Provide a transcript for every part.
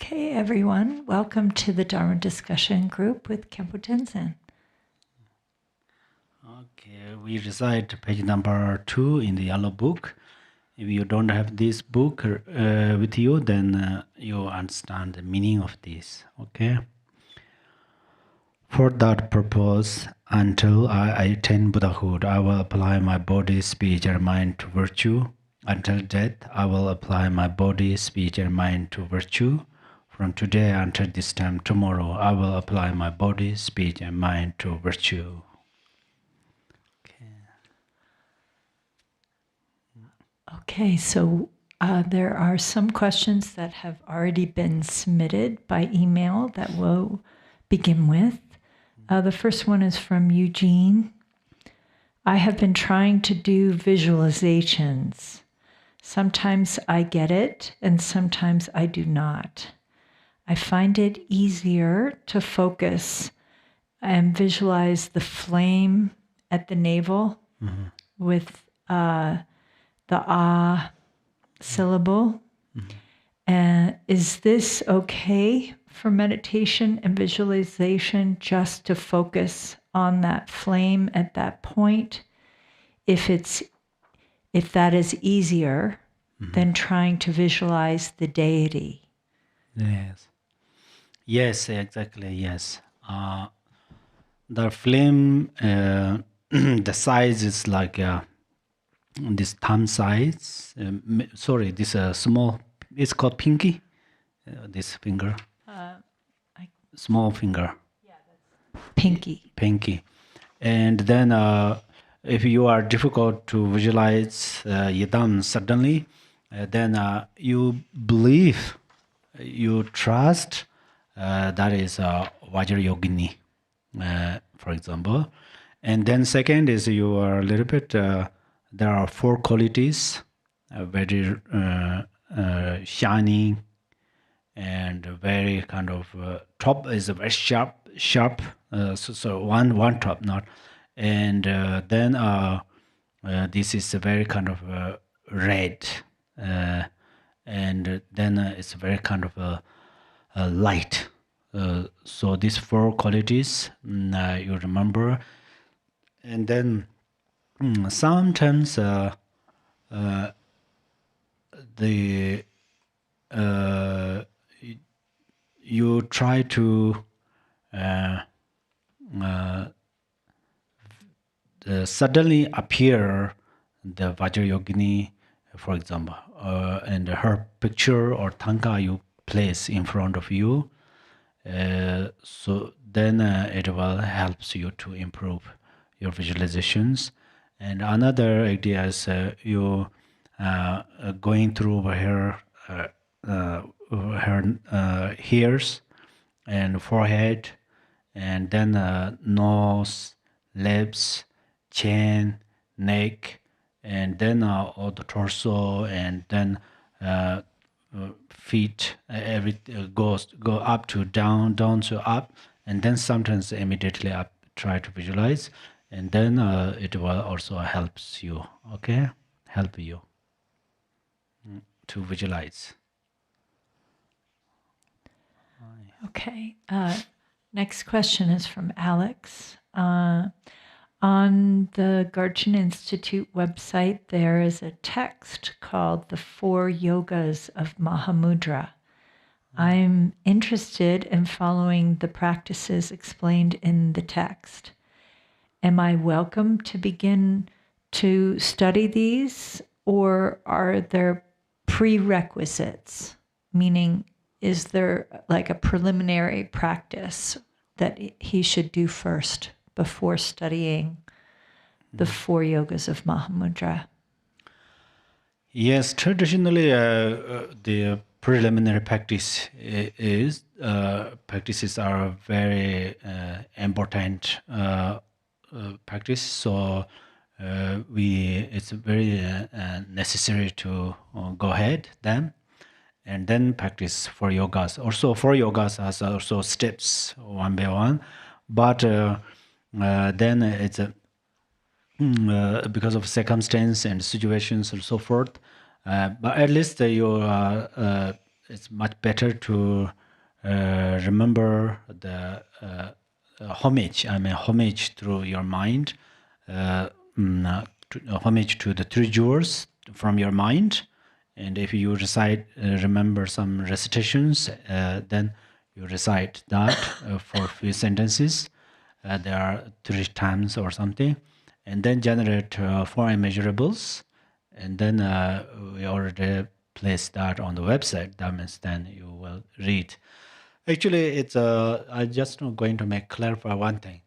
Okay, everyone, welcome to the Dharma discussion group with Khenpo Tenzin. Okay, we recite page number 2 in the yellow book. If you don't have this book with you, then you understand the meaning of this. Okay. For that purpose, until I attain Buddhahood, I will apply my body, speech, and mind to virtue. Until death, I will apply my body, speech, and mind to virtue. From today until this time tomorrow, I will apply my body, speech, and mind to virtue. Okay, so there are some questions that have already been submitted by email that we'll begin with. The first one is from Eugene. I have been trying to do visualizations. Sometimes I get it and sometimes I do not. I find it easier to focus and visualize the flame at the navel with the ah syllable. And is this okay for meditation and visualization, just to focus on that flame at that point? If that is easier than trying to visualize the deity. Yes. Yes, exactly. Yes. The flame, the size is like this thumb size. This small. It's called pinky. This finger. Small finger. Yeah, that's pinky. Pinky. And then, if you are difficult to visualize yidam suddenly, then you believe, you trust. That is Vajrayogini, for example. And then second is you are a little bit, there are 4 qualities, very shining and very kind of, top is a very sharp, so one top, not. And then this is a very kind of red, and then it's very kind of light. So these 4 qualities you remember. And then sometimes you try to suddenly appear the Vajrayogini, for example, and her picture or tanka you place in front of you. So then it will help you to improve your visualizations. And another idea is you going through her ears and forehead, and then nose, lips, chin, neck, and then all the torso, and then feet. Go up to down to up, and then sometimes immediately up. Try to visualize, and then it will also helps you. Okay, help you to visualize. Okay. Next question is from Alex. On the Garchin Institute website, there is a text called The 4 Yogas of Mahamudra. I'm interested in following the practices explained in the text. Am I welcome to begin to study these, or are there prerequisites? Meaning, is there like a preliminary practice that he should do first before studying the 4 yogas of Mahamudra? Yes, traditionally the preliminary practice is practices are very important practice. So it's very necessary to go ahead then, and then practice 4 yogas. Also, 4 yogas has also steps one by one, but then it's because of circumstance and situations and so forth. But at least you it's much better to remember the homage. I mean, homage through your mind, homage to the three jewels from your mind. And if you recite, remember some recitations, then you recite that for a few sentences. There are 3 times or something, and then generate 4 immeasurables, and then we already place that on the website. That means then you will read. Actually, it's I just going to clarify one thing.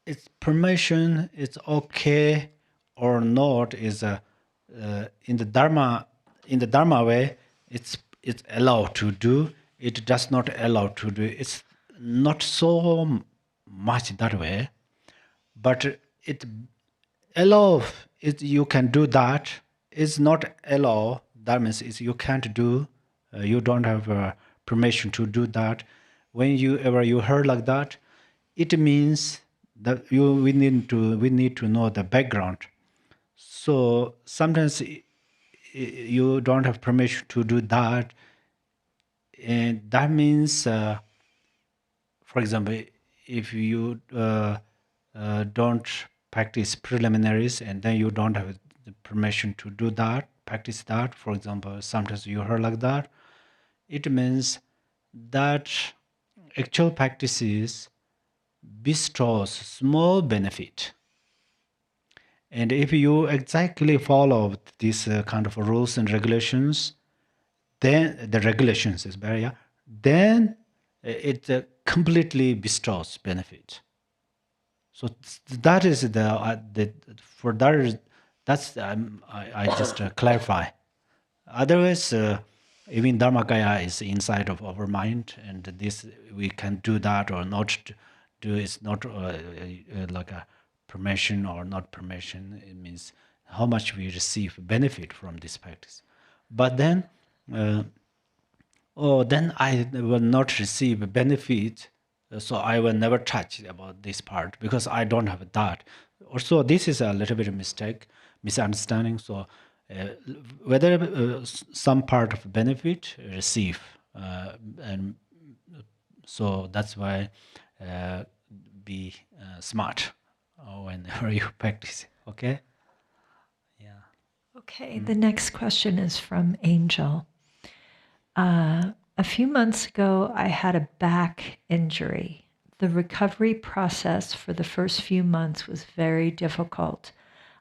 It's permission. It's okay or not is in the Dharma way. It's allowed to do. It does not allow to do. It's not so much that way, but it allow it. You can do that. It's not allow. That means it's you can't do. You don't have permission to do that. When you heard like that, it means that we need to know the background. So sometimes you don't have permission to do that, and that means, for example, if you don't practice preliminaries and then you don't have the permission to do that, practice that. For example, sometimes you heard like that. It means that actual practices bestows small benefit. And if you exactly follow these kind of rules and regulations, then the regulations is better, yeah, then it completely bestows benefit. So that is the for that is that's I just clarify. Otherwise, even Dharmakaya is inside of our mind, and this we can do that or not do. It's not like a permission or not permission. It means how much we receive benefit from this practice. But then, then I will not receive benefit, so I will never touch about this part because I don't have that. Also, this is a little bit of misunderstanding. So, whether some part of benefit receive, and so that's why be smart whenever you practice. Okay. Yeah. Okay, the next question is from Angel. A few months ago, I had a back injury. The recovery process for the first few months was very difficult.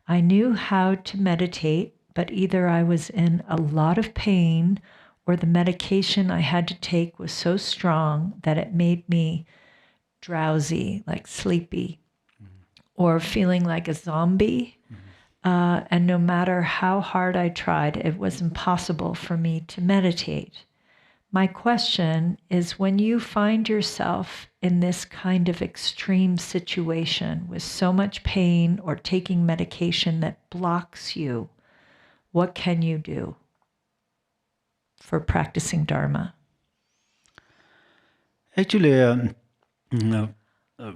I knew how to meditate, but either I was in a lot of pain or the medication I had to take was so strong that it made me drowsy, like sleepy, or feeling like a zombie. And no matter how hard I tried, it was impossible for me to meditate. My question is, when you find yourself in this kind of extreme situation with so much pain or taking medication that blocks you, what can you do for practicing Dharma? Actually,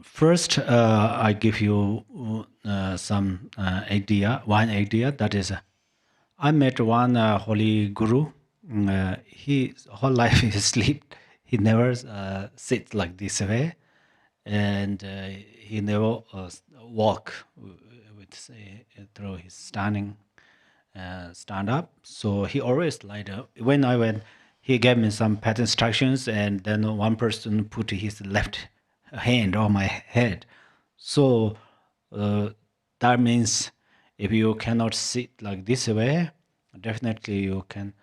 first I give you some one idea. That is, I met one holy guru. His whole life he sleep. He never sits like this way, and he never walk with through his standing stand up. So he always lied up. When I went, he gave me some pet instructions, and then one person put his left hand on my head. So that means if you cannot sit like this way, definitely you can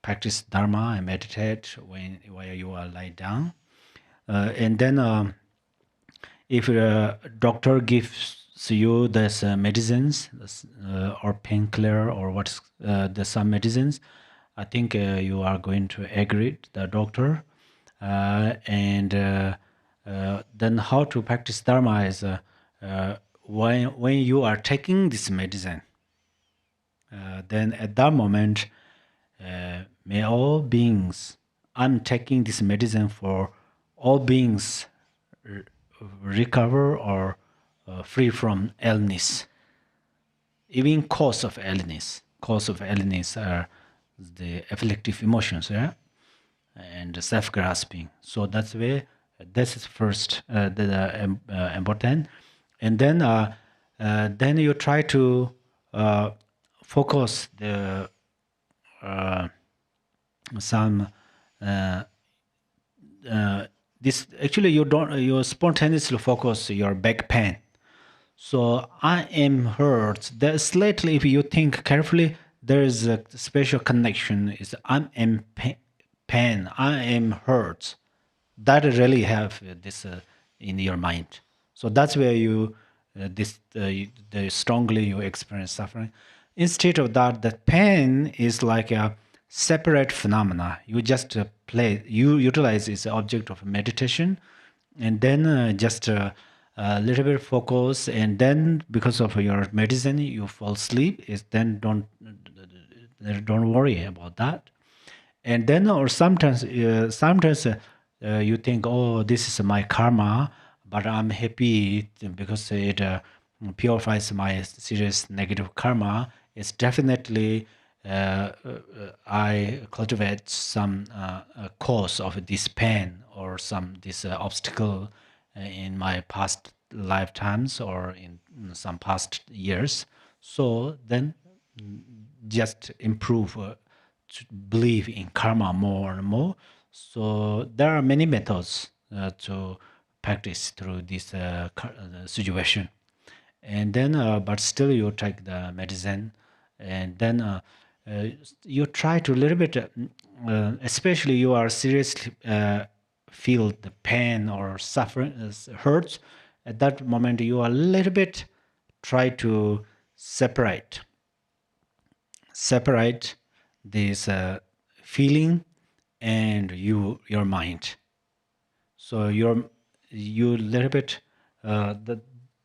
practice Dharma and meditate while you are lying down. And then if a doctor gives you this medicines or painkiller or what's the some medicines, I think you are going to agree with the doctor. And then how to practice Dharma is when you are taking this medicine, then at that moment, may all beings, I'm taking this medicine for all beings recover or free from illness, even cause of illness. Cause of illness are the afflictive emotions, yeah, and self-grasping. So that's where this is first important, and then you try to focus the some uh, this actually you spontaneously focus your back pain. So I am hurt. There's slightly, if you think carefully, there is a special connection. Is I am pain. I am hurt. That really have this in your mind. So that's where you the strongly you experience suffering. Instead of that, the pain is like a separate phenomena. You just you utilize its object of meditation, and then just a little bit focus, and then because of your medicine you fall asleep. Is then don't worry about that. And then or sometimes you think, oh, this is my karma, but I'm happy because it purifies my serious negative karma. It's definitely I cultivate some cause of this pain or some this obstacle in my past lifetimes or in some past years. So then just improve to believe in karma more and more. So there are many methods to practice through this situation. And then, but still you take the medicine, and then you try to a little bit, especially you are seriously feel the pain or suffering, hurts. At that moment, you are a little bit try to separate this feeling and your mind. So you little bit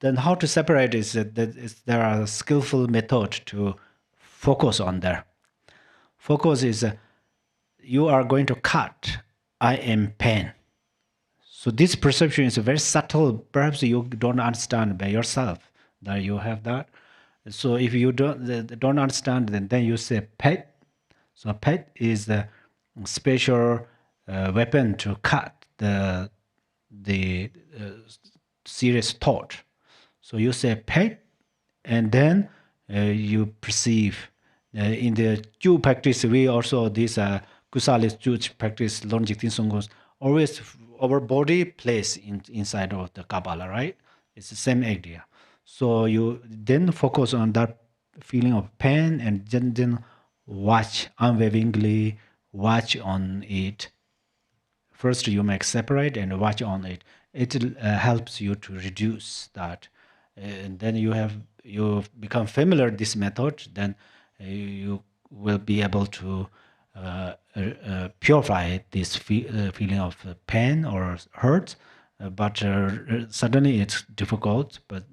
then how to separate is that is there are skillful method to focus on there. Focus is you are going to cut I am pain. So this perception is very subtle. Perhaps you don't understand by yourself that you have that. So if you don't understand, then you say pet. So pet is the special weapon to cut the serious thought. So you say pet, and then you perceive. In the Jew practice, we also this Kusalis Jewish practice, Lonjik Songos, always our body plays inside of the Kabbalah, right? It's the same idea. So you then focus on that feeling of pain, and then watch unwaveringly, watch on it. First, you make separate and watch on it. It helps you to reduce that, and then you become familiar with this method. Then you will be able to purify this feeling of pain or hurt. But suddenly it's difficult, but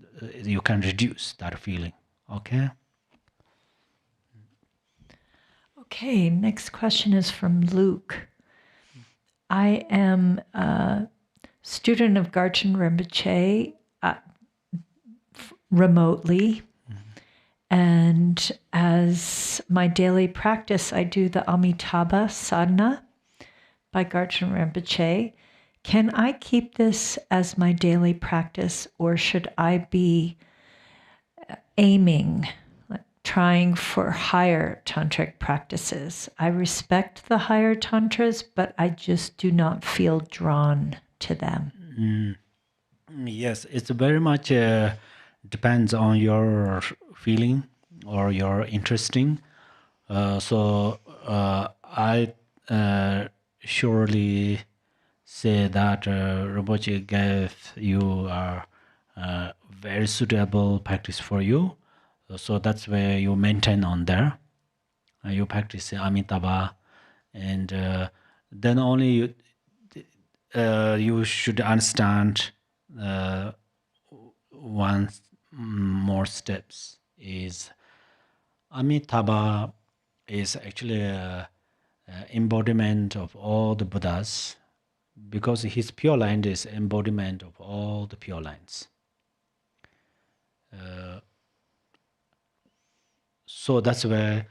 you can reduce that feeling. Okay. Okay, next question is from Luke. I am a student of Garchen Rinpoche remotely. And as my daily practice, I do the Amitabha sadhana by Garchen Rinpoche. Can I keep this as my daily practice, or should I be aiming, like, trying for higher tantric practices? I respect the higher tantras, but I just do not feel drawn to them. Yes, it's very much depends on your feeling or your interesting. So I surely say that Rinpoche gave you a very suitable practice for you. So that's where you maintain on there. You practice Amitabha, and then only you should understand one more steps is Amitabha is actually a embodiment of all the Buddhas, because his pure line is embodiment of all the pure lines. So that's where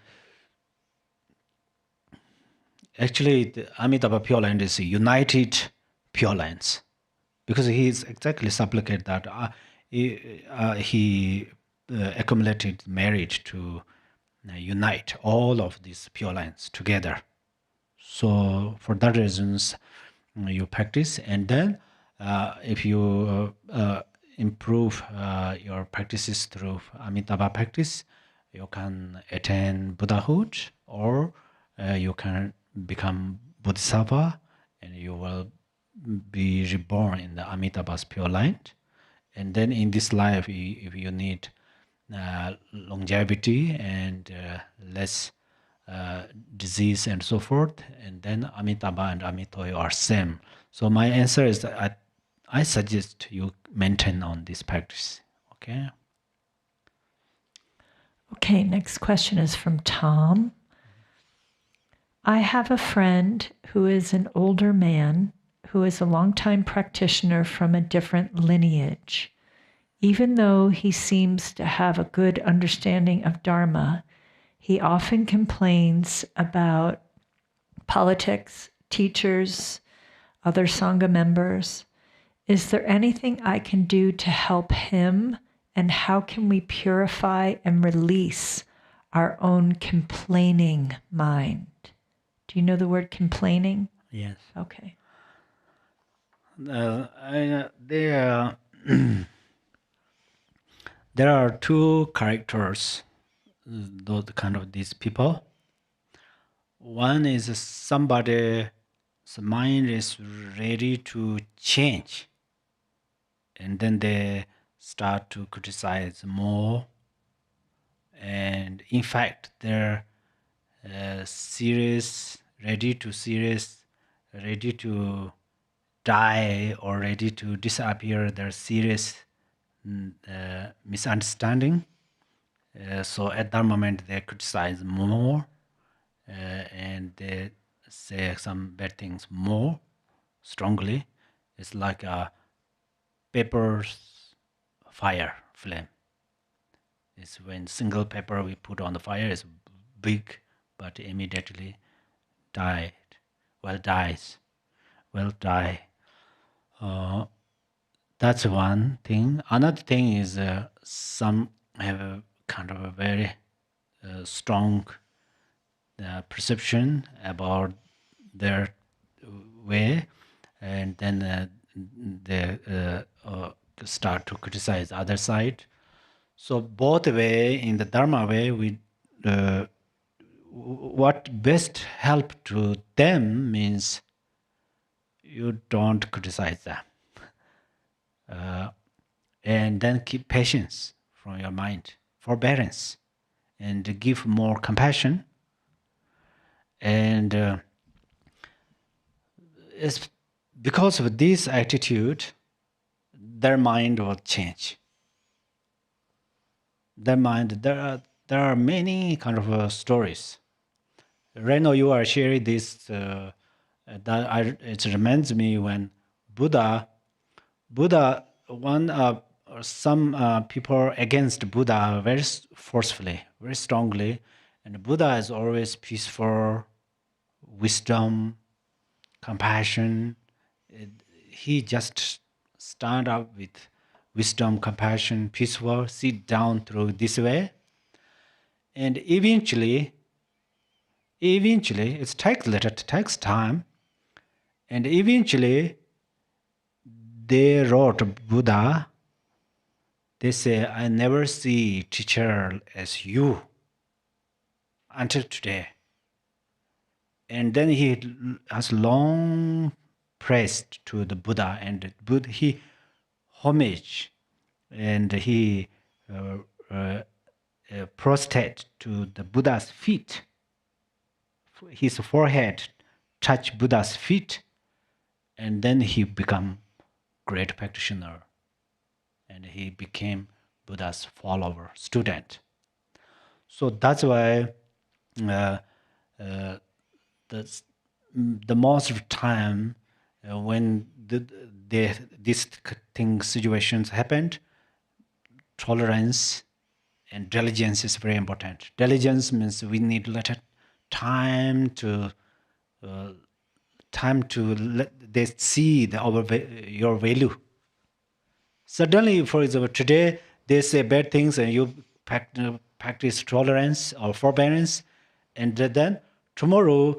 Actually, the Amitabha Pure Land is a united Pure Lands, because he is exactly supplicate that he accumulated merit to unite all of these Pure Lands together. So for that reasons, you practice, and then if you improve your practices through Amitabha practice, you can attain Buddhahood, or you can become Bodhisattva, and you will be reborn in the Amitabha's pure light. And then in this life, if you need longevity and less disease and so forth, and then Amitabha and Amitoy are same. So my answer is that I suggest you maintain on this practice. Okay. Okay, next question is from Tom. I have a friend who is an older man who is a longtime practitioner from a different lineage. Even though he seems to have a good understanding of Dharma, he often complains about politics, teachers, other Sangha members. Is there anything I can do to help him? And how can we purify and release our own complaining mind? Do you know the word complaining? Yes. Okay. There are two characters, those kind of these people. One is somebody's mind is ready to change, and then they start to criticize more. And in fact, they're serious, ready to die or ready to disappear. There's serious misunderstanding. So at that moment, they criticize more, and they say some bad things more strongly. It's like a paper's fire flame. It's when single paper we put on the fire is big, but immediately died. Dies. Will die. That's one thing. Another thing is some have a kind of a very strong perception about their way, and then they start to criticize other side. So both way, in the Dharma way, we what best help to them means you don't criticize them, and then keep patience from your mind, forbearance, and give more compassion. And it's because of this attitude, their mind will change. Their mind, there are many kind of stories. Right now, you are sharing this. It reminds me when Buddha, some people against Buddha very forcefully, very strongly, and Buddha is always peaceful, wisdom, compassion. He just stand up with wisdom, compassion, peaceful, sit down through this way, and eventually it takes time, and eventually they wrote Buddha. They say, I never see teacher as you until today. And then he has long praised to the Buddha, and he homage, and he prostrate to the Buddha's feet. His forehead touch Buddha's feet, and then he become great practitioner, and he became Buddha's follower, student. So that's why the most of the time when these situations happened, tolerance and diligence is very important. Diligence means we need a little time to time to let they see your value. Suddenly, for example, today they say bad things and you practice tolerance or forbearance, and then tomorrow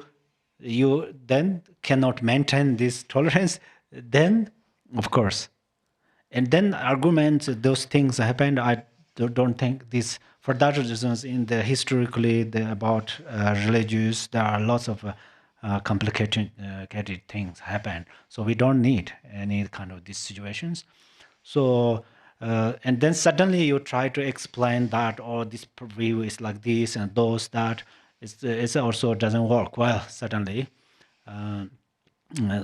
you then cannot maintain this tolerance, then of course, and then arguments, those things happened. I don't think this, for that reasons, in the historically about religious, there are lots of complicated things happen. So we don't need any kind of these situations. So and then suddenly you try to explain that, or this view is like this and those that, it's also doesn't work well suddenly. Uh,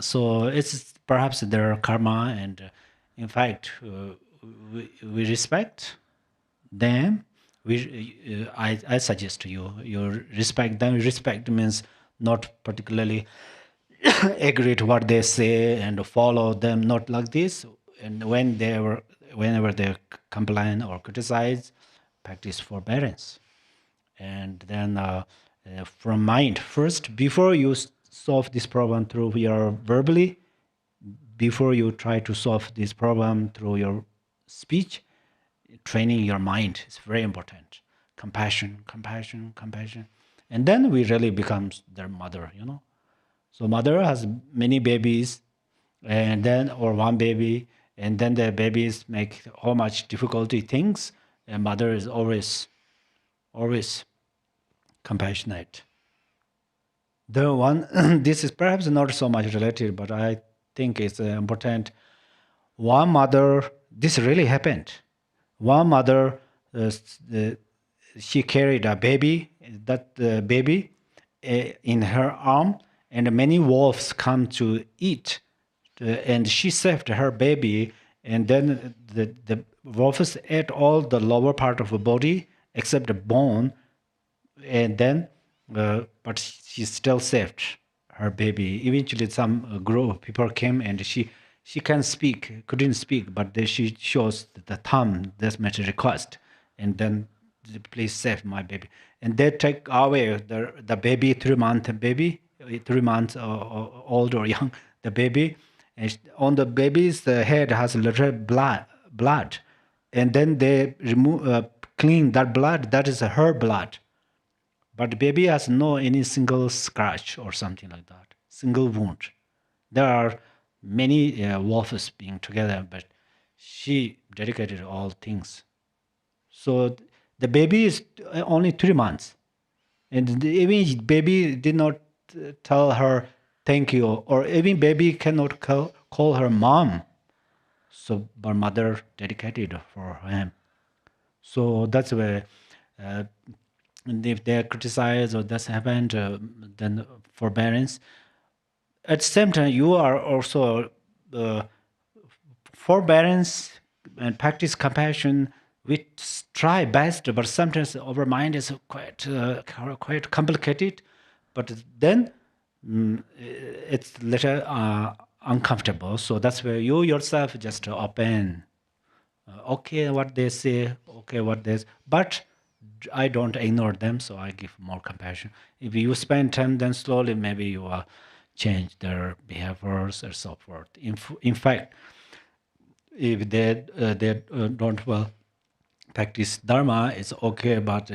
so it's perhaps their karma, and in fact, we respect them. I suggest to you, you respect them. Respect means not particularly agree to what they say and follow them, not like this. And whenever they complain or criticize, practice forbearance. And then from mind first, before you solve this problem through your verbally, before you try to solve this problem through your speech, training your mind is very important. Compassion, compassion, compassion. And then we really becomes their mother, you know. So mother has many babies, and then or one baby, and then the babies make how much difficulty things, and mother is always compassionate. The one this is perhaps not so much related, but I think it's important. One mother, this really happened. One mother, she carried a baby, that baby in her arm, and many wolves come to eat, and she saved her baby, and then the wolves ate all the lower part of her body except the bone, and then but she still saved her baby. Eventually some group of people came, and she can speak, couldn't speak, but then she shows the thumb, this much request, and then please save my baby. And they take away the baby, 3 month baby, 3 months old or young, the baby, and on the baby's head has a little blood, and then they remove clean that blood, that is her blood, but the baby has no any single scratch or something like that, single wound. There are many wolves being together, but she dedicated all things. So the baby is only 3 months, and even baby did not tell her thank you, or even baby cannot call her mom. So, but mother dedicated for him. So that's where, uh, and if they criticize or that's happened, then forbearance. At the same time, you are also uh, forbearance and practice compassion. We try best, but sometimes our mind is quite complicated. But then it's little uncomfortable. So that's where you yourself just open. Okay, what they say, okay, what they, but I don't ignore them, so I give more compassion. If you spend time, then slowly maybe you will change their behaviors or so forth. In fact, if they don't well practice dharma, it's okay, but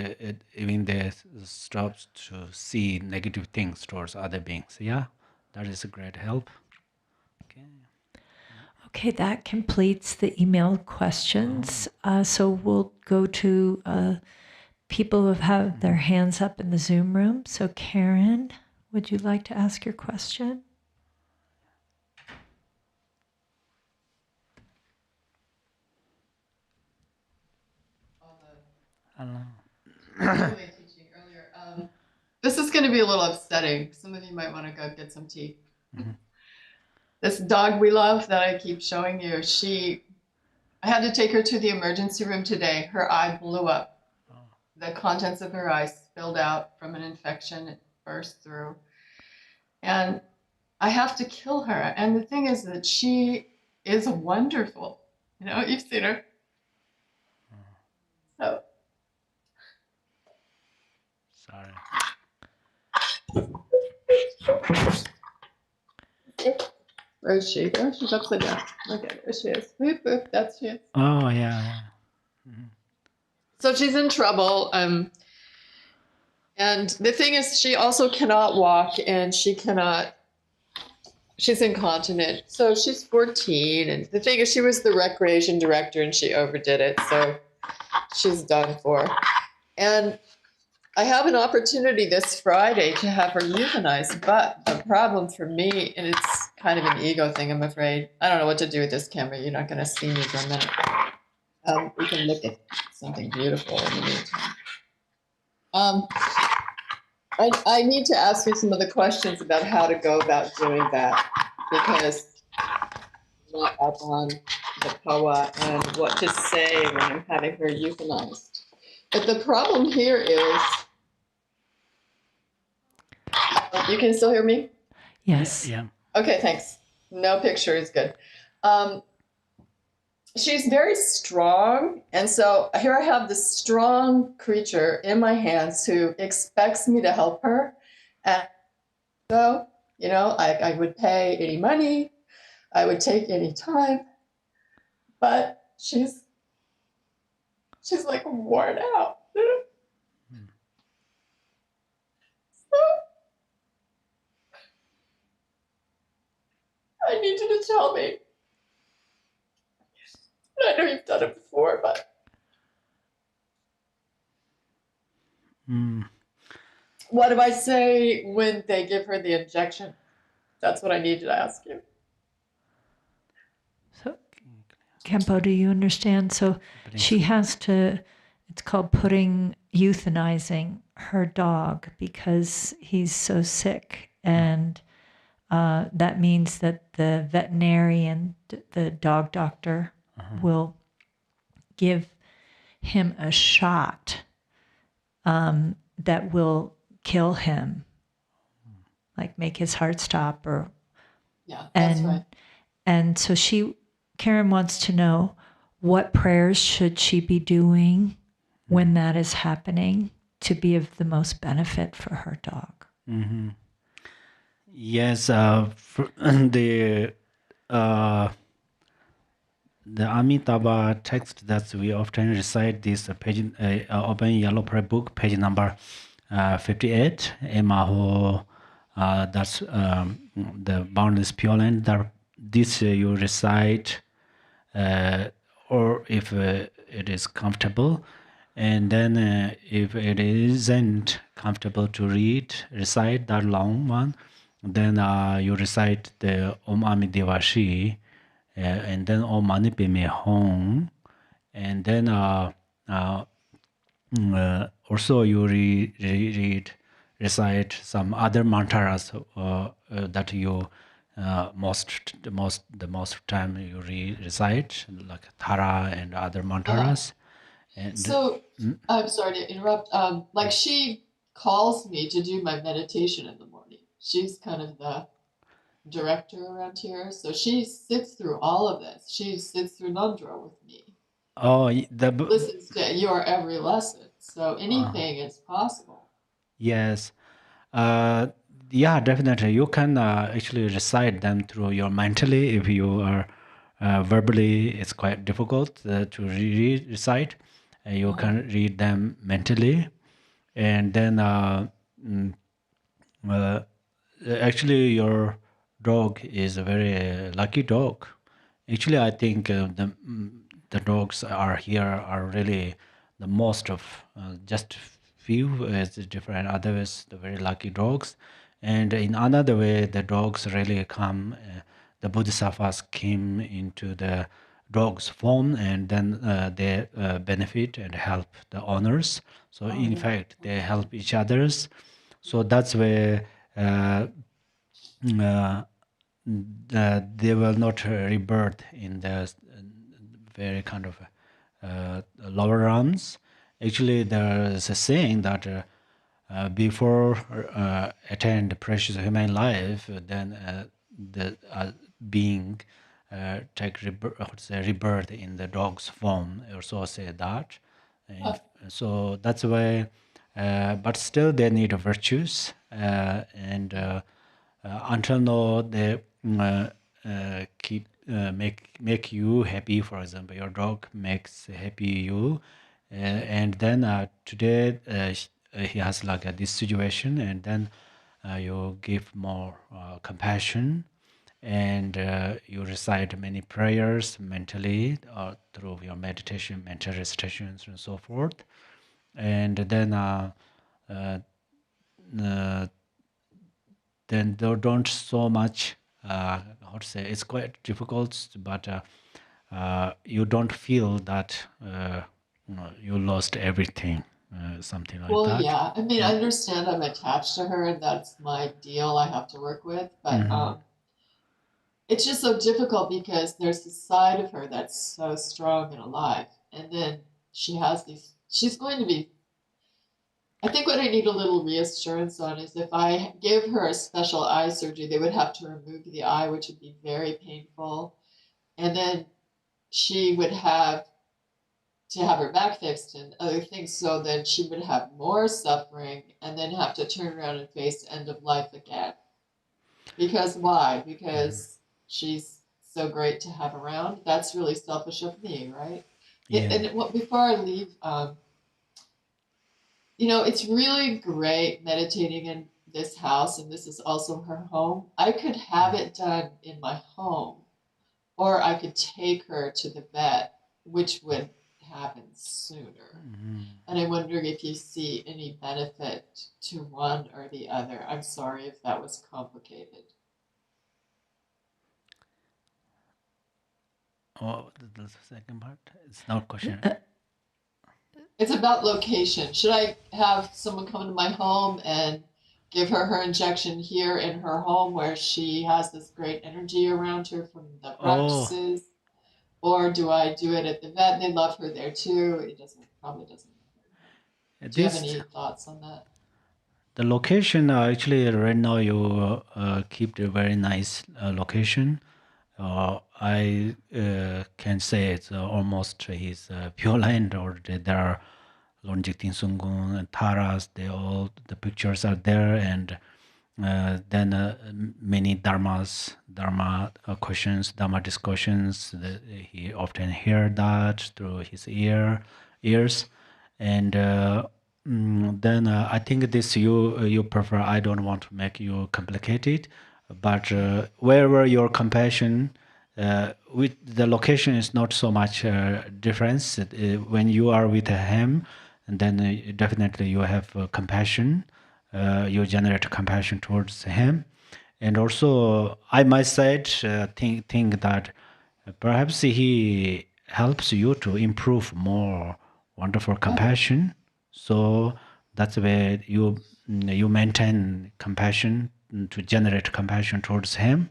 even they stop to see negative things towards other beings. Yeah, that is a great help. Okay. Okay, that completes the email questions. So we'll go to people who have their hands up in the Zoom room. So Karen, would you like to ask your question? Teaching earlier. This is going to be a little upsetting. Some of you might want to go get some tea. This dog we love that I keep showing you, I had to take her to the emergency room today. Her eye blew up. The contents of her eye spilled out from an infection. It burst through. And I have to kill her. And the thing is that she is wonderful. You know, you've seen her. So. Sorry. Where is she? Oh, she's upside down. Okay, there she is. Whoop, whoop, that's she. Oh, yeah. So she's in trouble. And the thing is, she also cannot walk, and she's incontinent. So she's 14. And the thing is, she was the recreation director and she overdid it. So she's done for. And I have an opportunity this Friday to have her euthanized. But the problem for me, and it's kind of an ego thing, I'm afraid. I don't know what to do with this camera. You're not going to see me for a minute. We can look at something beautiful in the meantime. I need to ask you some of the questions about how to go about doing that, because I'm not up on the POA and what to say when I'm having her euthanized. But the problem here is, you can still hear me? Yes. Yeah. Okay, thanks. No picture is good. She's very strong. And so here I have this strong creature in my hands who expects me to help her. And so, I would pay any money, I would take any time, but she's like worn out. So I need you to tell me. I know you've done it before, but what do I say when they give her the injection? That's what I need to ask you. So, Khenpo, do you understand? So she has to, it's called euthanizing her dog because he's so sick. And that means that the veterinarian, the dog doctor, will give him a shot that will kill him, like make his heart stop or. Yeah, that's right. And so Karen wants to know, what prayers should she be doing when that is happening to be of the most benefit for her dog? Yes, the Amitabha text that we often recite, this page, open yellow prayer book, page number 58. Emaho, that's the boundless pure land. This you recite, or if it is comfortable, and then if it isn't comfortable to recite that long one, then you recite the Om Ami Devashi, and then Om Mani Padme Hum, and then also you recite some other mantras that you the most time you recite, like Thara and other mantras. And so I'm sorry to interrupt. Like she calls me to do my meditation in the morning. She's kind of the director around here, so she sits through all of this. She sits through Nandra with me. Listens to your every lesson, so anything is possible. Yes. Yeah, definitely. You can actually recite them through your mentally. If you are verbally, it's quite difficult to recite. You can read them mentally, and then actually your dog is a very lucky dog. Actually, I think the dogs are here are really the most of just few is different. Others, the very lucky dogs, and in another way, the dogs really come. The bodhisattvas came into the dog's form, and then they benefit and help the owners. So in fact, they help each others. So that's where they will not rebirth in the very kind of lower realms. Actually, there is a saying that before attain precious human life, then the being take rebirth in the dog's form, or so say that. So that's why, but still they need virtues and until now they keep make you happy. For example, your dog makes happy you, and then today he has like this situation, and then you give more compassion, and you recite many prayers mentally or through your meditation, mental recitations, and so forth, and then uh, uh, then they don't so much how to say, it's quite difficult, but you don't feel that you lost everything, something like Well, that. yeah. I mean, I understand I'm attached to her and that's my deal I have to work with, but it's just so difficult because there's this side of her that's so strong and alive. And then she's going to be, I think what I need a little reassurance on is if I gave her a special eye surgery, they would have to remove the eye, which would be very painful. And then she would have to have her back fixed and other things. So then she would have more suffering and then have to turn around and face end of life again. Because why? Because she's so great to have around. That's really selfish of me, right? Yeah. Before I leave, it's really great meditating in this house, and this is also her home. I could have it done in my home, or I could take her to the vet, which would happen sooner. And I'm wondering if you see any benefit to one or the other. I'm sorry if that was complicated. Oh, the second part, it's not question. It's about location. Should I have someone come to my home and give her injection here in her home where she has this great energy around her from the Oh, practices? Or do I do it at the vet? They love her there too. Probably doesn't matter. Do you have this any thoughts on that? the location, actually right now you keep a very nice location. I can say it's almost his pure land, or there are Longjik Sungun and Taras. They all the pictures are there, and then many Dharma questions, Dharma discussions. He often hear that through his ears, and then I think this you prefer. I don't want to make you complicated, but wherever your compassion, with the location is not so much difference. When you are with him, and then definitely you have compassion. You generate compassion towards him, and also I myself think that perhaps he helps you to improve more wonderful compassion. So that's where you maintain compassion, to generate compassion towards him,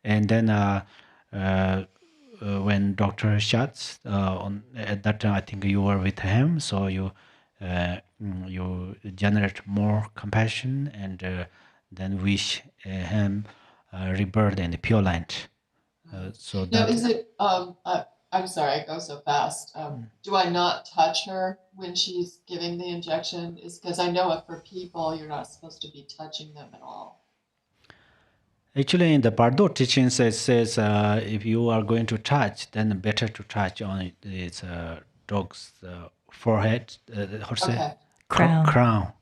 and then when doctor shuts on at that time, I think you were with him, so you generate more compassion, and then wish him rebirth in the pure land. So Now, that is it, I'm sorry, I go so fast. Do I not touch her when she's giving the injection? Is because I know for people, you're not supposed to be touching them at all. actually in the Bardo teachings it says if you are going to touch, then better to touch on its dog's forehead, how to say, Okay.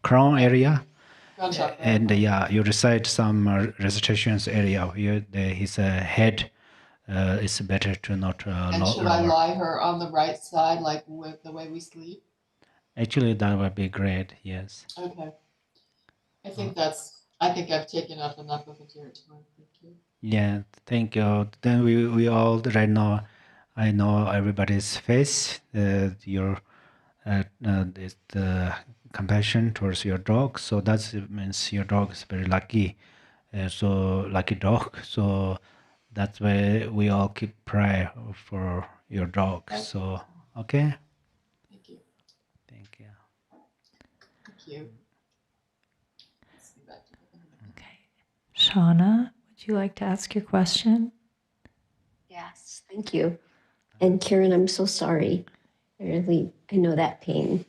crown area. Ground chakra. And yeah, you recite some recitations area where his head is better to not And should I lower. lie her on the right side, like with the way we sleep? Actually, that would be great. Yes. Okay. I think I've taken up enough of the territory. Thank you. Yeah. Thank you. Then we all right now. I know everybody's face. Your this compassion towards your dog. So that means your dog is very lucky. So lucky dog. So that's why we all keep prayer for your dog. Okay. So okay. Thank you. Thank you. Thank you. Let's see back to the Okay. Shauna, would you like to ask your question? Yes, thank you. And Karen, I'm so sorry. I know that pain.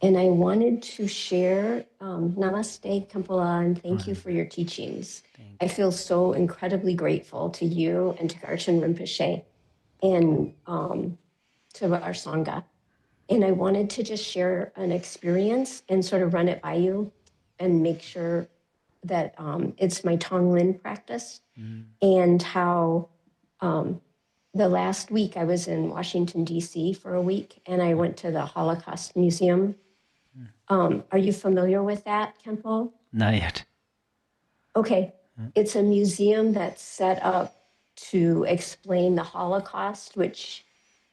And I wanted to share, Namaste, Khenpo, and thank you for your teachings. I feel so incredibly grateful to you and to Garchen Rinpoche and to our Sangha. And I wanted to just share an experience and sort of run it by you and make sure that it's my Tonglen practice and how the last week I was in Washington, D.C. for a week, and I went to the Holocaust Museum. Are you familiar with that, Khenpo? Not yet. Okay. It's a museum that's set up to explain the Holocaust, which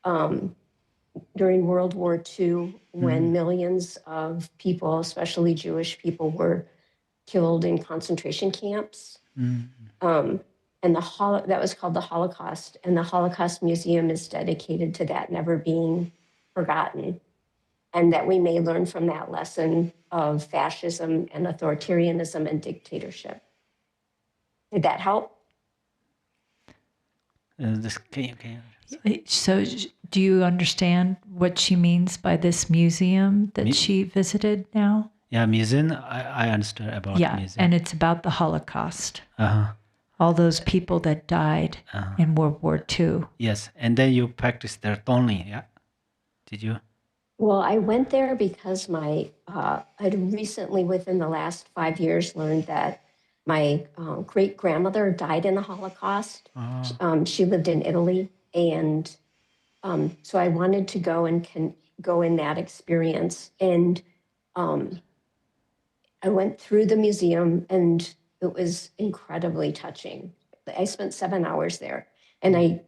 during World War II, when millions of people, especially Jewish people, were killed in concentration camps. And that was called the Holocaust. And the Holocaust Museum is dedicated to that never being forgotten. And that we may learn from that lesson of fascism and authoritarianism and dictatorship. Did that help? Can you? So, do you understand what she means by this museum that she visited now? Yeah, museum. I understand about museum. And it's about the Holocaust. Uh-huh. All those people that died in World War II. Yes, and then you practice there Tonglen, yeah? Did you? Well, I went there because I'd recently, within the last 5 years, learned that my great-grandmother died in the Holocaust. She lived in Italy. And so I wanted to go and go in that experience. And I went through the museum and it was incredibly touching. I spent 7 hours there and I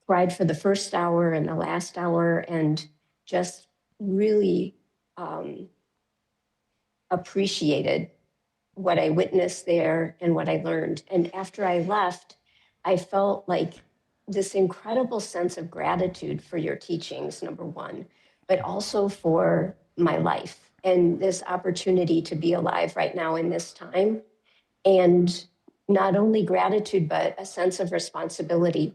cried for the first hour and the last hour and just really appreciated what I witnessed there and what I learned. And after I left, I felt like this incredible sense of gratitude for your teachings, number one, but also for my life and this opportunity to be alive right now in this time. And not only gratitude, but a sense of responsibility.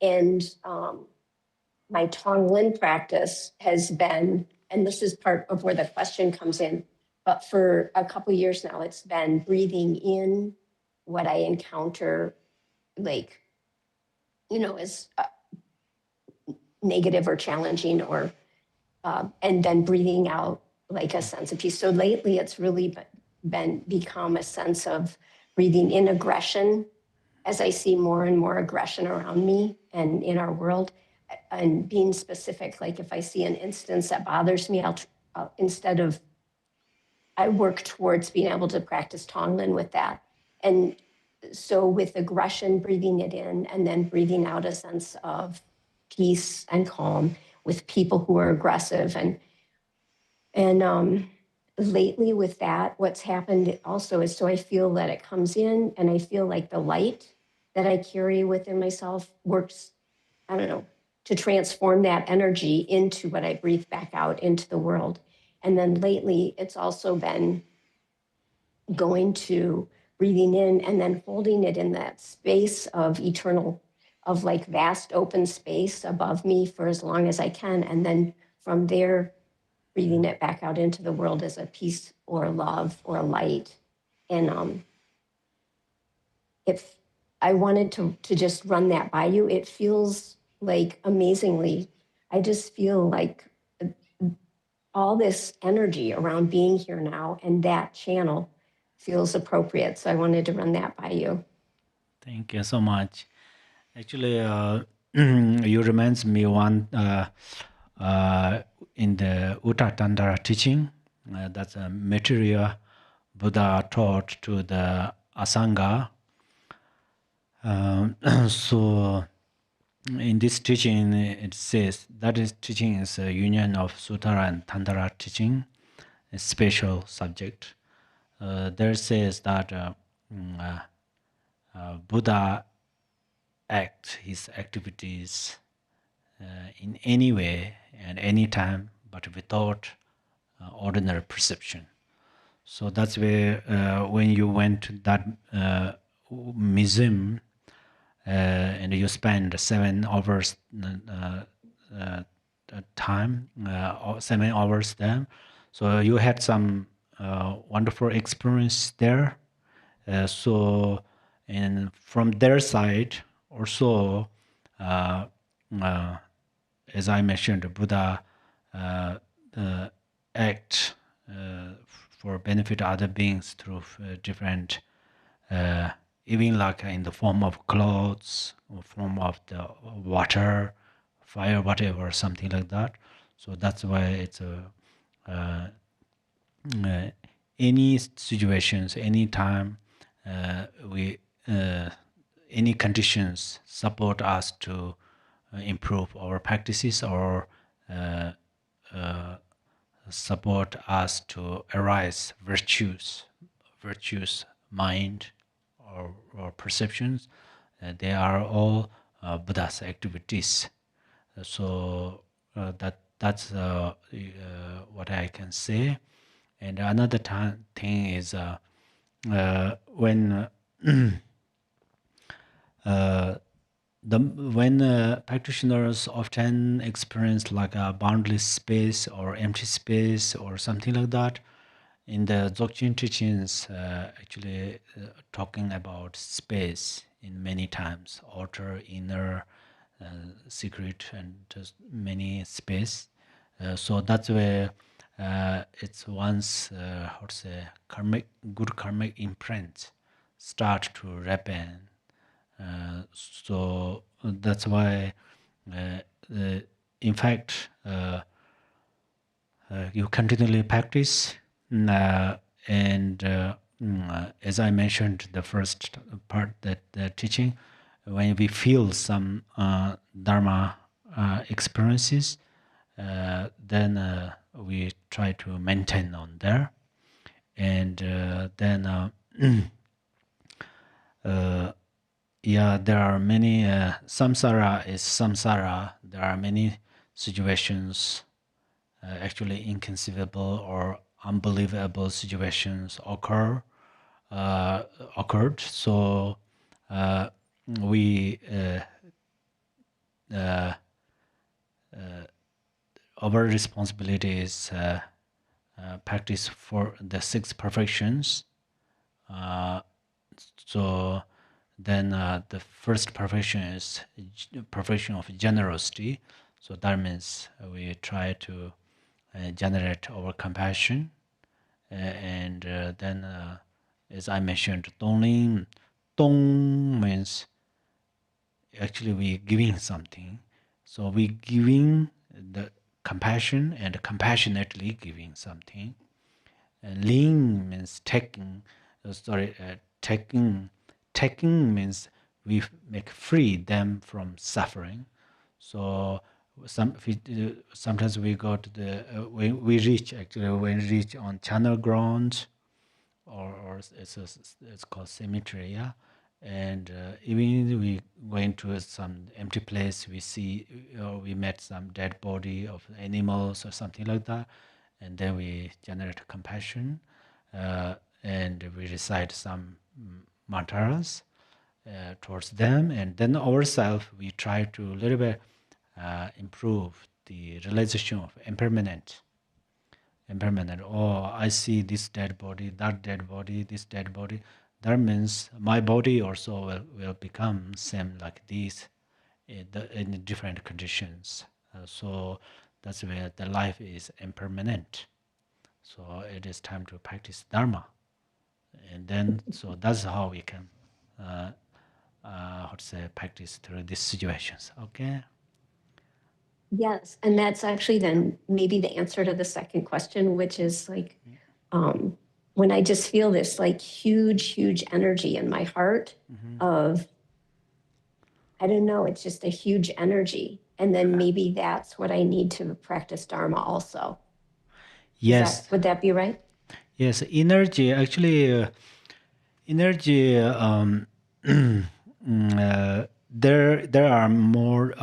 And my Tonglen practice has been, and this is part of where the question comes in, but for a couple of years now, it's been breathing in what I encounter, like, as negative or challenging, or and then breathing out like a sense of peace. So lately, it's really become a sense of breathing in aggression, as I see more and more aggression around me and in our world, and being specific. Like if I see an instance that bothers me, I work towards being able to practice Tonglen with that. And so with aggression, breathing it in and then breathing out a sense of peace and calm with people who are aggressive. And lately with that, what's happened also is, so I feel that it comes in and I feel like the light that I carry within myself works, I don't know, to transform that energy into what I breathe back out into the world. And then lately, it's also been going to breathing in and then holding it in that space of eternal, of like vast open space above me for as long as I can. And then from there, breathing it back out into the world as a peace or love or light. And if I wanted to just run that by you, it feels like amazingly, I just feel like all this energy around being here now, and that channel feels appropriate. So I wanted to run that by you. Thank you so much. Actually, you reminds me one in the Uttara Tantara teaching. That's a material Buddha taught to the Asanga. So in this teaching, it says that is teaching is a union of Sutara and Tantara teaching, a special subject. There says that Buddha act his activities in any way and any time, but without ordinary perception. So that's where when you went to that museum and you spend 7 hours time, 7 hours there. So you had some wonderful experience there. So, and from their side also, uh, uh, as I mentioned, Buddha uh, act for benefit other beings through different, even like in the form of clothes, or form of the water, fire, whatever, something like that. So that's why it's a any situations, any time, we any conditions support us to improve our practices or uh, uh, support us to arise virtues mind or perceptions. They are all Buddha's activities. So that's what I can say. And another thing is when when practitioners often experience like a boundless space or empty space or something like that, in the Dzogchen teachings, actually talking about space in many times, outer, inner, uh, secret, and just many space. So that's where it's once how to say good karmic imprint start to ripen. So that's why, uh, in fact, you continually practice, and as I mentioned, the first part that the teaching, when we feel some Dharma experiences, then we try to maintain on there, and then yeah, there are many samsara is samsara. There are many situations, actually inconceivable or unbelievable situations occurred. So uh, we uh, our responsibility is practice for the six perfections. Uh, so then the first perfection is perfection of generosity. So that means we try to generate our compassion, and then as I mentioned, dongling, dong means actually we giving something. So we giving the compassion and compassionately giving something. Ling means taking. Taking. Taking means we make free them from suffering. So sometimes we go to the we reach actually when we reach on channel grounds, or it's called cemetery, yeah. And even we going to some empty place, we see or we met some dead body of animals or something like that, and then we generate compassion, uh, and we recite some mantras towards them, and then ourselves we try to a little bit improve the realization of impermanent. Oh, I see this dead body, that dead body, this dead body. That means my body also will become same like this in different conditions. So that's where the life is impermanent. So it is time to practice Dharma. And then, so that's how we can, how to say, practice through these situations. Okay? Yes, and that's actually then maybe the answer to the second question, which is like when I just feel this like huge energy in my heart of, I don't know, it's just a huge energy. And then maybe that's what I need to practice Dharma also. Yes. Would that be right? Yes, energy, actually, energy, there are more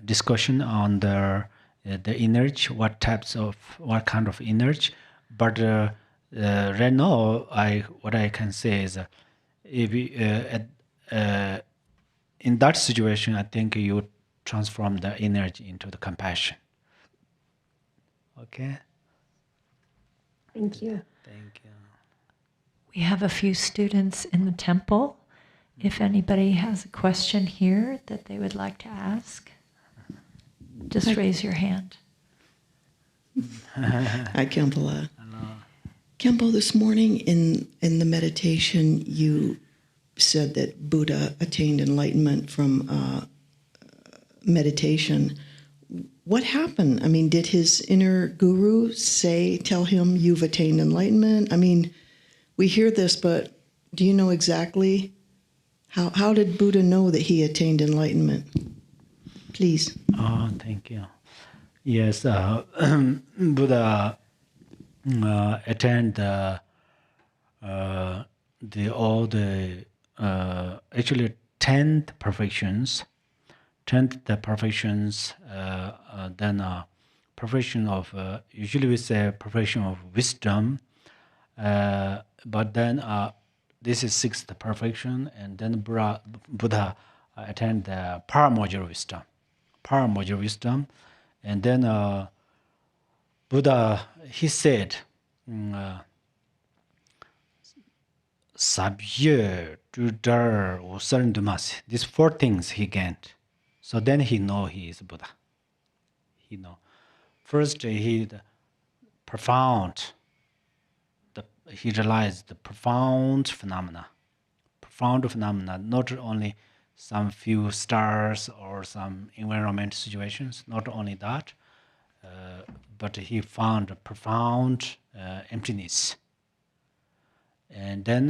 discussion on the energy, what kind of energy. But right now, what I can say is, if we, in that situation, I think you transform the energy into the compassion. Okay. Thank you. Thank you. We have a few students in the temple. If anybody has a question here that they would like to ask, just raise your hand. Hi, Khenpo. Hello. Khenpo, this morning in the meditation, you said that Buddha attained enlightenment from meditation. What happened? I mean, did his inner guru tell him you've attained enlightenment? I mean, we hear this, but do you know exactly how did Buddha know that he attained enlightenment? Please. Oh, thank you. Yes, Buddha attained all the actually 10th perfections. 10th perfections, then perfection of usually we say perfection of wisdom, but then this is 6th perfection, and then Buddha attained the paramodular wisdom, and then Buddha, he said, Sabye, Dudar, Usaran Dumas. These 4 things he gained. So then he know he is Buddha. He know. First, he realized the profound phenomena. Profound phenomena, not only some few stars or some environment situations, not only that, but he found a profound emptiness. And then,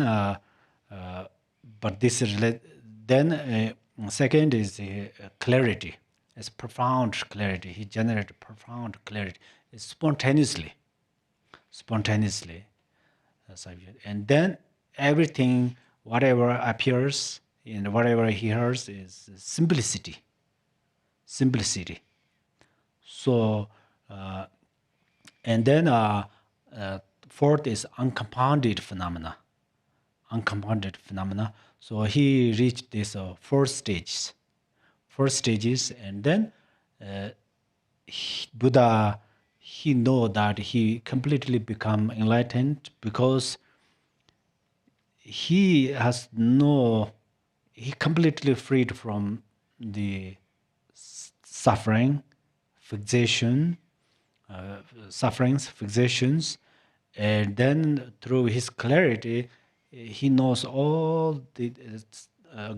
but this is then second is clarity. It's profound clarity. He generated profound clarity. It's spontaneously. And then everything, whatever appears and whatever he hears is simplicity. So, and then fourth is uncompounded phenomena. So he reached this 4 stages. 4 stages, and then Buddha, he know that he completely become enlightened because he completely freed from the suffering, fixations, and then through his clarity, he knows all the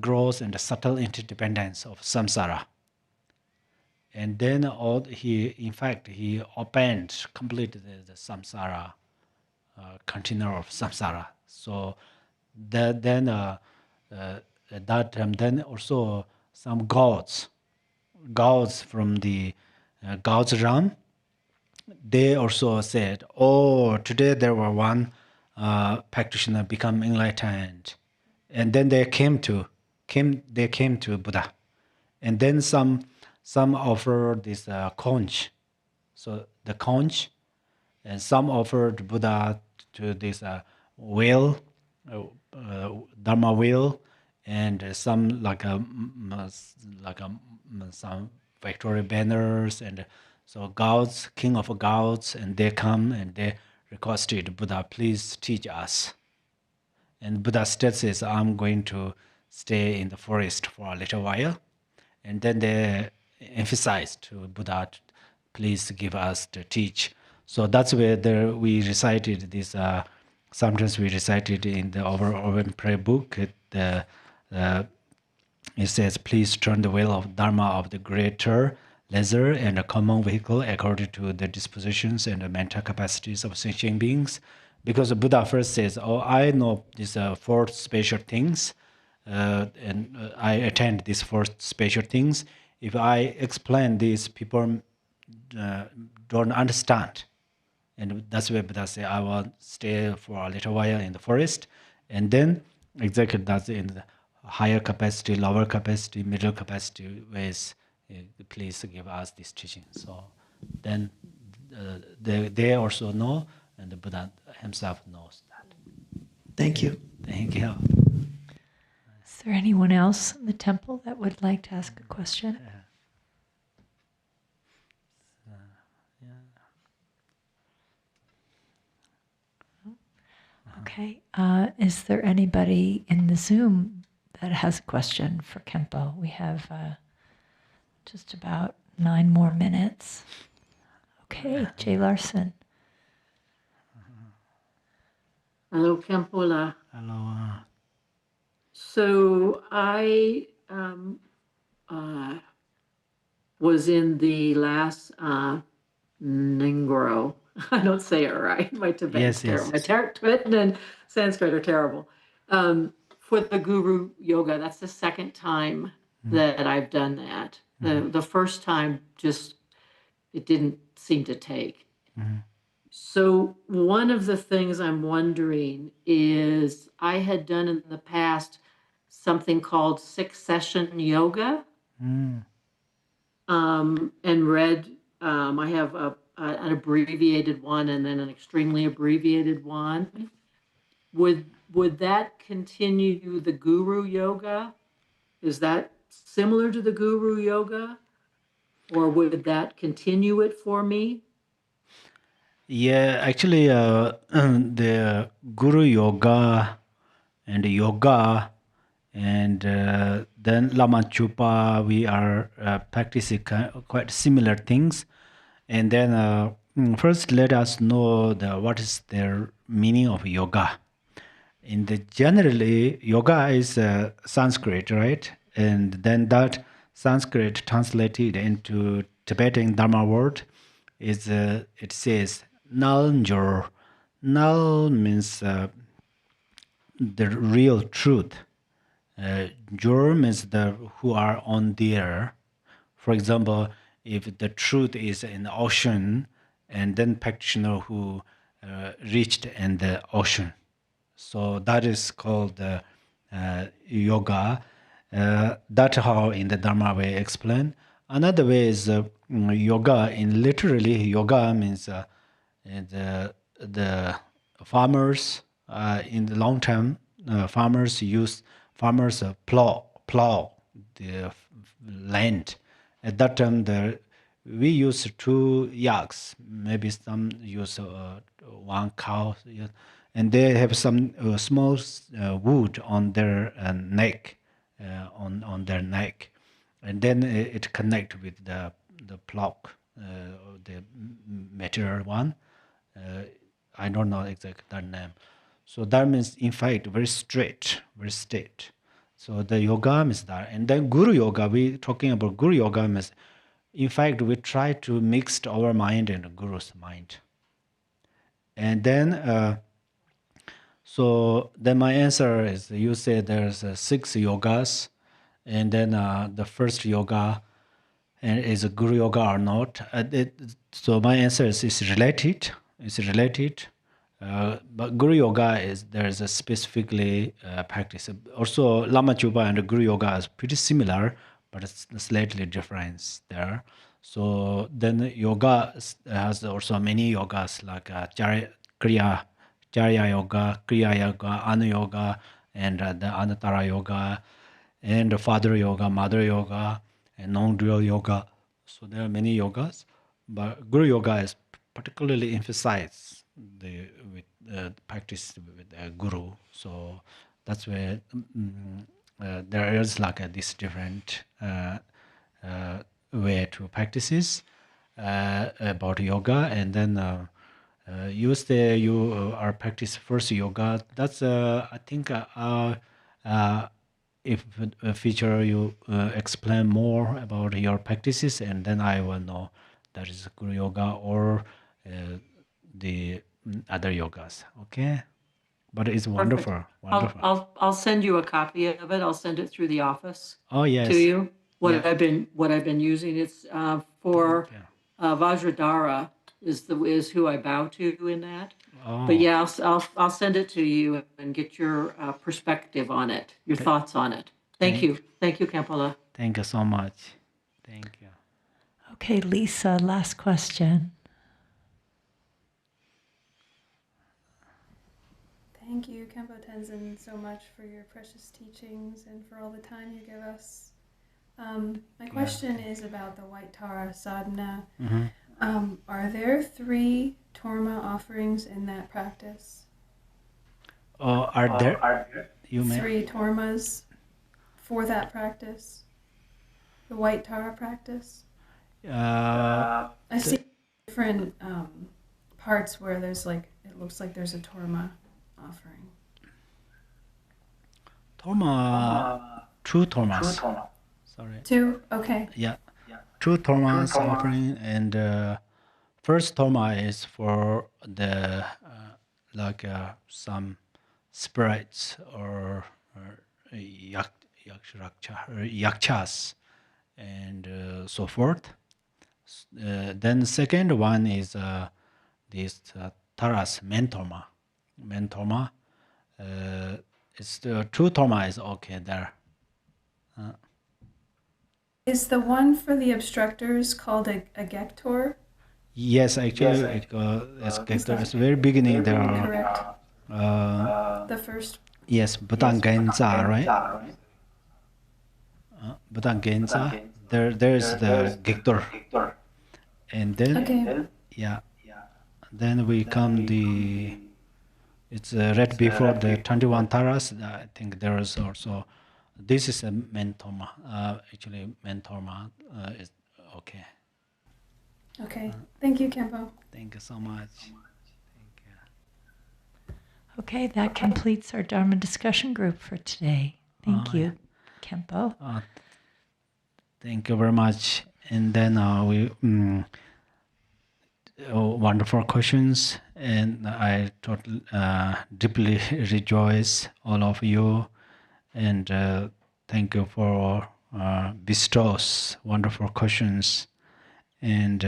gross and subtle interdependence of samsara. And then he opened completely the samsara, container of samsara. So then at that time, then also some gods from the gods realm, they also said, "Oh, today there were one practitioner become enlightened," and then they came to Buddha, and then some offered this conch, so the conch, and some offered Buddha to this whale, Dharma whale, and some some Victoria banners, and so gods, king of gods, and they come and they requested Buddha, please teach us. And Buddha says, I'm going to stay in the forest for a little while. And then they emphasized to Buddha, please give us to teach. So that's where we recited this. Sometimes we recited in the Open Prayer book. It says, please turn the wheel of Dharma of the greater, lesser, and a common vehicle according to the dispositions and the mental capacities of sentient beings. Because the Buddha first says, oh, I know these 4 special things, and I attend these 4 special things. If I explain these, people don't understand. And that's why Buddha said, I will stay for a little while in the forest. And then exactly that's in the higher capacity, lower capacity, middle capacity ways, please give us this teaching. So then they also know, and the Buddha himself knows that. Thank you. Thank you. Is there anyone else in the temple that would like to ask a question? Okay. Is there anybody in the Zoom that has a question for Khenpo? We have just about 9 more minutes. Okay, Jay Larson. Hello, Khenpo. Hello. So I was in the last Ningro. I don't say it right. My Tibetan's terrible. My Tibetan and Sanskrit are terrible. For the Guru Yoga, that's the second time that I've done that. The first time just it didn't seem to take. So one of the things I'm wondering is I had done in the past something called 6-session yoga, and read. I have an abbreviated one and then an extremely abbreviated one. Would that continue the Guru Yoga? Is that similar to the Guru Yoga, or would that continue it for me? Yeah, actually, the Guru Yoga and yoga, and then Lama Chupa, we are practicing quite similar things. And then first, let us know what is the meaning of yoga. In the generally, yoga is Sanskrit, right? And then that Sanskrit translated into Tibetan Dharma word is it says Nalnjor. Nal means the real truth. Jor means the who are on there. For example, if the truth is in the ocean, and then practitioner who reached in the ocean. So that is called yoga. That's how in the Dharma way explain. Another way is yoga. In literally, yoga means the farmers in the long term. Farmers plow the land. At that time, we use 2 yaks. Maybe some use 1 cow. Yeah. And they have some small wood on their neck, on their neck, and then it connect with the plow, the material one. I don't know exact that name. So that means in fact very straight, very straight. So the yoga means that, and then Guru Yoga. We talking about Guru Yoga means, in fact, we try to mix our mind and the Guru's mind, and then. So then my answer is, you say there's 6 yogas, and then the first yoga and is a Guru Yoga or not. So my answer is it's related. It's related. But Guru Yoga is there's a specifically practice. Also, Lama Chupa and Guru Yoga is pretty similar, but it's slightly difference there. So then yoga has also many yogas like Charya Yoga, Kriya Yoga, Anu Yoga, and the Anatara Yoga, and Father Yoga, Mother Yoga, and non-dual yoga. So there are many yogas, but Guru Yoga is particularly emphasized with practice with a guru. So that's where there is like this different way to practices about yoga, and then you say you are practice first yoga. That's I think if future you explain more about your practices, and then I will know that is Guru Yoga or the other yogas. Okay, but it's wonderful, Perfect. wonderful. I'll send you a copy of it. I'll send it through the office Oh yes, to you. Yeah. What I've been using. It's for Vajradhara is who I bow to in that. Oh, But yeah, I'll send it to you and get your perspective on it, your thoughts on it. Thank you, Khenpo. thank you so much. Thank you. Okay, Lisa, last question. Thank you, Khenpo Tenzin, so much for your precious teachings and for all the time you give us. My question is about the White Tara sadhana. Mm-hmm. Are there 3 Torma offerings in that practice? Are there? You may. 3 tormas for that practice, the white Tara practice. I see different parts where there's like, it looks like there's a torma offering. Torma, 2 tormas. Sorry. 2? Okay. Yeah, 2 tormas offering, and first torma is for the some spirits or yakshas and so forth. Then the second one is this Taras mentorma. Mentorma. It's the 2 torma is okay there. Is the one for the obstructors called a gektor? Yes, actually, it's very beginning. There are Correct. The first. yes, Butangenza, right? Butangenza. There's the Gector, and then Okay. yeah, then we come the. It's right before the 21 Taras. I think there is also. This is a mentorma. Actually, mentorma is okay. Okay. Thank you, Khenpo. Thank you so much. Thank you. Okay, that completes our Dharma discussion group for today. Thank you, Khenpo. Thank you very much. And then we wonderful questions, and I totally deeply rejoice all of you, and thank you for bestows wonderful questions, and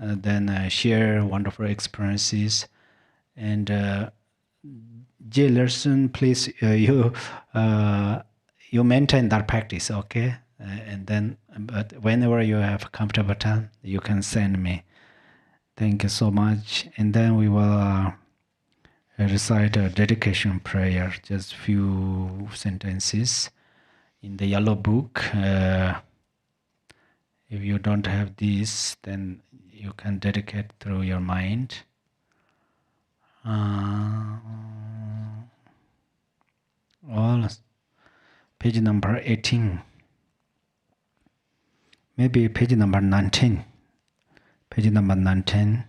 then share wonderful experiences. And Jay Larson, please you maintain that practice, okay? And then, but whenever you have comfortable time, you can send me. Thank you so much. And then we will recite a dedication prayer, just few sentences in the yellow book. If you don't have this, then you can dedicate through your mind. All page number 18. Maybe page number 19. Page number 19.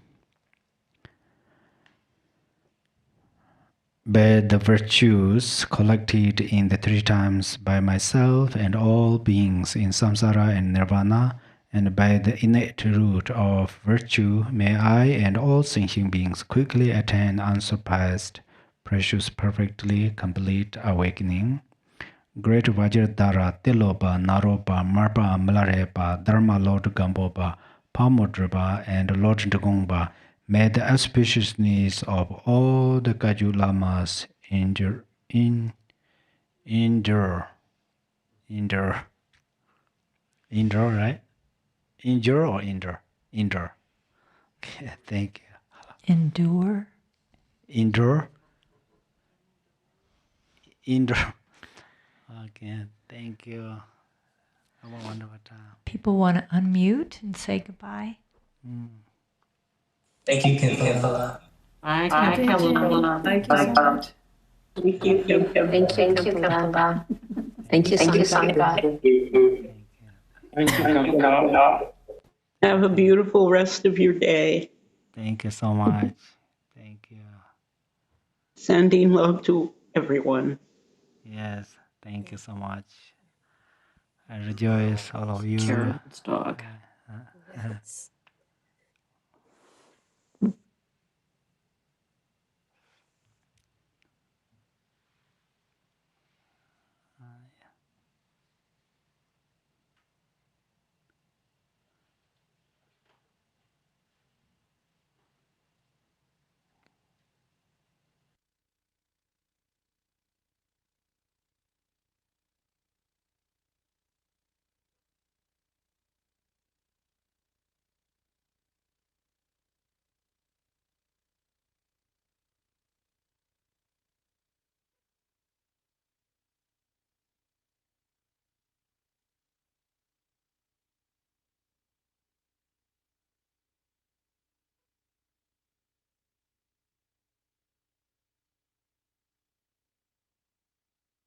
By the virtues collected in the 3 times by myself and all beings in samsara and nirvana, and by the innate root of virtue, may I and all sentient beings quickly attain unsurpassed, precious, perfectly complete awakening. Great Vajradhara, Tiloba, Naroba, Marpa, Malarepa, Dharma Lord Gamboba, Pamodrba, and Lord Ndagongba, may the auspiciousness of all the Kaju Lamas endure, right? Endure or endure? Endure. Okay, thank you. Endure. Endure. Endure. Okay, thank you. Have a wonderful time. People want to unmute and say goodbye. Thank you, Khenpo. I Thank you so much. Thank you, Khenpo. Thank you, Khenpo. Thank you, Sangha. Thank you, Khenpo. Have a beautiful rest of your day. Thank you so much. Thank you. Sending love to everyone. Yes, thank you so much. I rejoice all of you. Karen's dog. Yes.